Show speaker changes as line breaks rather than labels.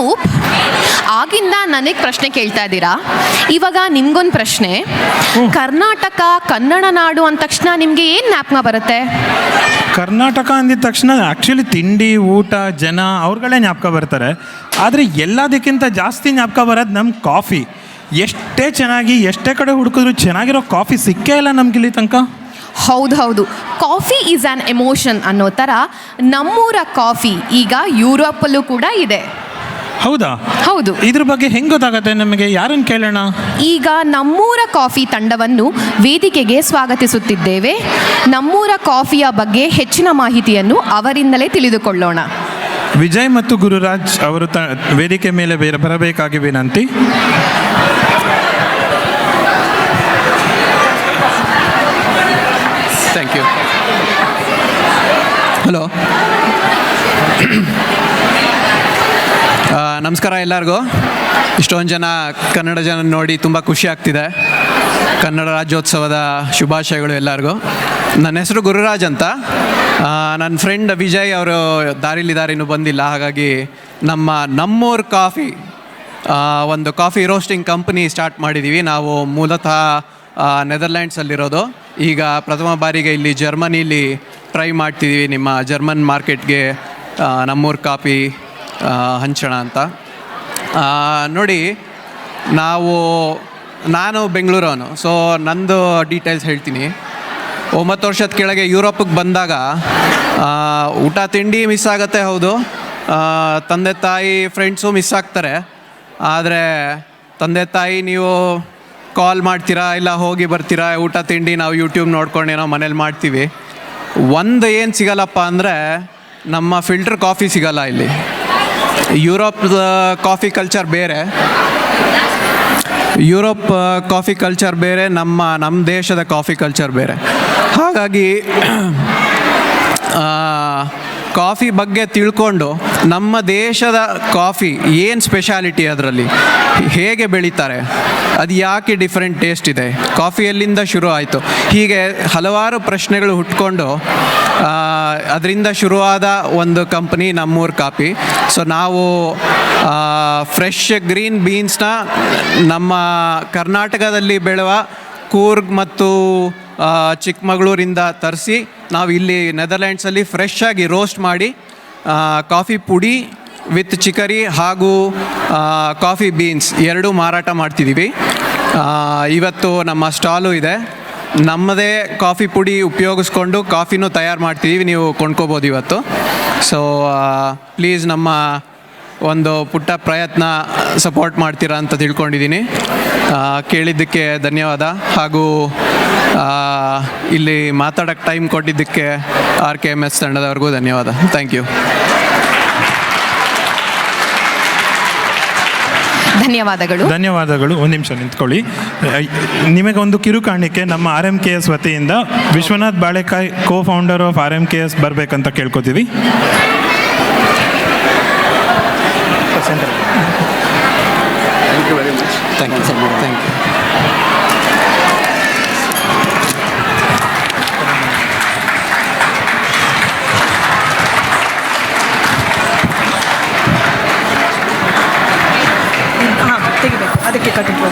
ಅನೂಪ್, ಆಗಿಂದ ನನಗೆ ಪ್ರಶ್ನೆ ಕೇಳ್ತಾ ಇದ್ದೀರಾ. ಇವಾಗ ನಿಮ್ಗೊಂದು ಪ್ರಶ್ನೆ. ಕರ್ನಾಟಕ ಕನ್ನಡ ನಾಡು ಅಂದ ತಕ್ಷಣ ನಿಮಗೆ ಏನು ಜ್ಞಾಪಕ ಬರುತ್ತೆ?
ಕರ್ನಾಟಕ ಅಂದಿದ ತಕ್ಷಣ ಆ್ಯಕ್ಚುಲಿ ತಿಂಡಿ, ಊಟ, ಜನ ಅವ್ರುಗಳೇ ಜ್ಞಾಪಕ ಬರ್ತಾರೆ. ಆದರೆ ಎಲ್ಲದಕ್ಕಿಂತ ಜಾಸ್ತಿ ಜ್ಞಾಪಕ ಬರೋದು ನಮ್ಮ ಕಾಫಿ. ಎಷ್ಟೇ ಚೆನ್ನಾಗಿ ಎಷ್ಟೇ ಕಡೆ ಹುಡುಕಿದ್ರು ಚೆನ್ನಾಗಿರೋ ಕಾಫಿ ಸಿಕ್ಕೇ ಇಲ್ಲ ನಮ್ಗಿಲ್ಲಿ ತನಕ.
ಹೌದು, ಕಾಫಿ ಈಸ್ ಆ್ಯನ್ ಎಮೋಷನ್ ಅನ್ನೋ ಥರ ನಮ್ಮೂರ ಕಾಫಿ ಈಗ ಯುರೋಪಲ್ಲೂ ಕೂಡ ಇದೆ.
ಹೌದಾ?
ಹೌದು.
ಇದ್ರ ಬಗ್ಗೆ ಹೆಂಗೆ ಗೊತ್ತಾಗತ್ತೆ ನಮಗೆ? ಯಾರನ್ನು ಕೇಳೋಣ?
ಈಗ ನಮ್ಮೂರ ಕಾಫಿ ತಂಡವನ್ನು ವೇದಿಕೆಗೆ ಸ್ವಾಗತಿಸುತ್ತಿದ್ದೇವೆ. ನಮ್ಮೂರ ಕಾಫಿಯ ಬಗ್ಗೆ ಹೆಚ್ಚಿನ ಮಾಹಿತಿಯನ್ನು ಅವರಿಂದಲೇ ತಿಳಿದುಕೊಳ್ಳೋಣ.
ವಿಜಯ್ ಮತ್ತು ಗುರುರಾಜ್ ಅವರು ವೇದಿಕೆ ಮೇಲೆ ಬರಬೇಕಾಗಿ ವಿನಂತಿ.
Thank you. ಹಲೋ, ನಮಸ್ಕಾರ ಎಲ್ಲರಿಗೂ. ಇಷ್ಟೊಂದು ಜನ ಕನ್ನಡ ಜನ ನೋಡಿ ತುಂಬ ಖುಷಿ ಆಗ್ತಿದೆ. ಕನ್ನಡ ರಾಜ್ಯೋತ್ಸವದ ಶುಭಾಶಯಗಳು ಎಲ್ಲರಿಗೂ. ನನ್ನ ಹೆಸರು ಗುರುರಾಜ್ ಅಂತ. ನನ್ನ ಫ್ರೆಂಡ್ ವಿಜಯ್ ಅವರು ದಾರಿಲಿದ್ದಾರೆ, ಇನ್ನೂ ಬಂದಿಲ್ಲ. ಹಾಗಾಗಿ ನಮ್ಮೂರು ಕಾಫಿ ಒಂದು ಕಾಫಿ ರೋಸ್ಟಿಂಗ್ ಕಂಪನಿ ಸ್ಟಾರ್ಟ್ ಮಾಡಿದ್ದೀವಿ. ನಾವು ಮೂಲತಃ ನೆದರ್ಲ್ಯಾಂಡ್ಸಲ್ಲಿರೋದು. ಈಗ ಪ್ರಥಮ ಬಾರಿಗೆ ಇಲ್ಲಿ ಜರ್ಮನಿಲಿ ಟ್ರೈ ಮಾಡ್ತಿದ್ದೀವಿ. ನಿಮ್ಮ ಜರ್ಮನ್ ಮಾರ್ಕೆಟ್ಗೆ ನಮ್ಮೂರು ಕಾಫಿ ಹಂಚೋಣ ಅಂತ. ನೋಡಿ, ನಾನು ಬೆಂಗಳೂರವನು. ಸೊ ನಂದು ಡೀಟೇಲ್ಸ್ ಹೇಳ್ತೀನಿ. 9 ವರ್ಷದ ಕೆಳಗೆ ಯುರೋಪಿಗೆ ಬಂದಾಗ ಊಟ ತಿಂಡಿ ಮಿಸ್ ಆಗುತ್ತೆ. ಹೌದು, ತಂದೆ ತಾಯಿ ಫ್ರೆಂಡ್ಸು ಮಿಸ್ ಆಗ್ತಾರೆ. ಆದರೆ ತಂದೆ ತಾಯಿ ನೀವು ಕಾಲ್ ಮಾಡ್ತೀರಾ, ಇಲ್ಲ ಹೋಗಿ ಬರ್ತೀರಾ, ಊಟ ತಿಂಡಿ ನಾವು ಯೂಟ್ಯೂಬ್ ನೋಡ್ಕೊಂಡೇನೋ ಮನೇಲಿ ಮಾಡ್ತೀವಿ. ಒಂದು ಏನು ಸಿಗಲ್ಲಪ್ಪ ಅಂದರೆ ನಮ್ಮ ಫಿಲ್ಟರ್ ಕಾಫಿ ಸಿಗಲ್ಲ ಇಲ್ಲಿ. ಯುರೋಪ್ ಕಾಫಿ ಕಲ್ಚರ್ ಬೇರೆ, ಕಾಫಿ ಕಲ್ಚರ್ ಬೇರೆ, ನಮ್ಮ ದೇಶದ ಕಾಫಿ ಕಲ್ಚರ್ ಬೇರೆ. ಹಾಗಾಗಿ ಕಾಫಿ ಬಗ್ಗೆ ತಿಳ್ಕೊಂಡು ನಮ್ಮ ದೇಶದ ಕಾಫಿ ಏನು ಸ್ಪೆಷಾಲಿಟಿ, ಅದರಲ್ಲಿ ಹೇಗೆ ಬೆಳೀತಾರೆ, ಅದು ಯಾಕೆ ಡಿಫ್ರೆಂಟ್ ಟೇಸ್ಟ್ ಇದೆ, ಕಾಫಿ ಎಲ್ಲಿಂದ ಶುರು ಆಯಿತು, ಹೀಗೆ ಹಲವಾರು ಪ್ರಶ್ನೆಗಳು ಹುಟ್ಕೊಂಡು ಅದರಿಂದ ಶುರುವಾದ ಒಂದು ಕಂಪ್ನಿ ನಮ್ಮೂರು ಕಾಫಿ. ಸೊ ನಾವು ಫ್ರೆಶ್ ಗ್ರೀನ್ ಬೀನ್ಸ್ನ ನಮ್ಮ ಕರ್ನಾಟಕದಲ್ಲಿ ಬೆಳೆಯುವ ಕೂರ್ಗ್ ಮತ್ತು ಚಿಕ್ಕಮಗಳೂರಿಂದ ತರಿಸಿ ನಾವು ಇಲ್ಲಿ ನೆದರ್ಲ್ಯಾಂಡ್ಸಲ್ಲಿ ಫ್ರೆಶ್ ಆಗಿ ರೋಸ್ಟ್ ಮಾಡಿ ಕಾಫಿ ಪುಡಿ ವಿತ್ ಚಿಕರಿ ಹಾಗೂ ಕಾಫಿ ಬೀನ್ಸ್ ಎರಡೂ ಮಾರಾಟ ಮಾಡ್ತಿದ್ದೀವಿ. ಇವತ್ತು ನಮ್ಮ ಸ್ಟಾಲು ಇದೆ. ನಮ್ಮದೇ ಕಾಫಿ ಪುಡಿ ಉಪಯೋಗಿಸ್ಕೊಂಡು ಕಾಫಿನೂ ತಯಾರು ಮಾಡ್ತಿದ್ದೀವಿ, ನೀವು ಕೊಂಡ್ಕೋಬೋದು ಇವತ್ತು. ಸೊ ಪ್ಲೀಸ್ ನಮ್ಮ ಒಂದು ಪುಟ್ಟ ಪ್ರಯತ್ನ ಸಪೋರ್ಟ್ ಮಾಡ್ತೀರಾ ಅಂತ ತಿಳ್ಕೊಂಡಿದ್ದೀನಿ. ಕೇಳಿದ್ದಕ್ಕೆ ಧನ್ಯವಾದ. ಹಾಗೂ ಇಲ್ಲಿ ಮಾತಾಡೋಕ್ಕೆ ಟೈಮ್ ಕೊಟ್ಟಿದ್ದಕ್ಕೆ RKMS ತಂಡದವ್ರಿಗೂ ಧನ್ಯವಾದ. Thank you.
ಧನ್ಯವಾದಗಳು.
ಒಂದು ನಿಮಿಷ ನಿಂತ್ಕೊಳ್ಳಿ. ನಿಮಗೊಂದು ಕಿರುಕಾಣಿಕೆ. ನಮ್ಮ RMKS ವತಿಯಿಂದ ವಿಶ್ವನಾಥ್ ಬಾಳೆಕಾಯಿ ಕೋ-ಫೌಂಡರ್ ಆಫ್ RMKS ಬರಬೇಕಂತ ಕೇಳ್ಕೊತೀವಿ.
Thank you.
ಅದಕ್ಕೆ ಕಟ್ಟಿಟ್ಟು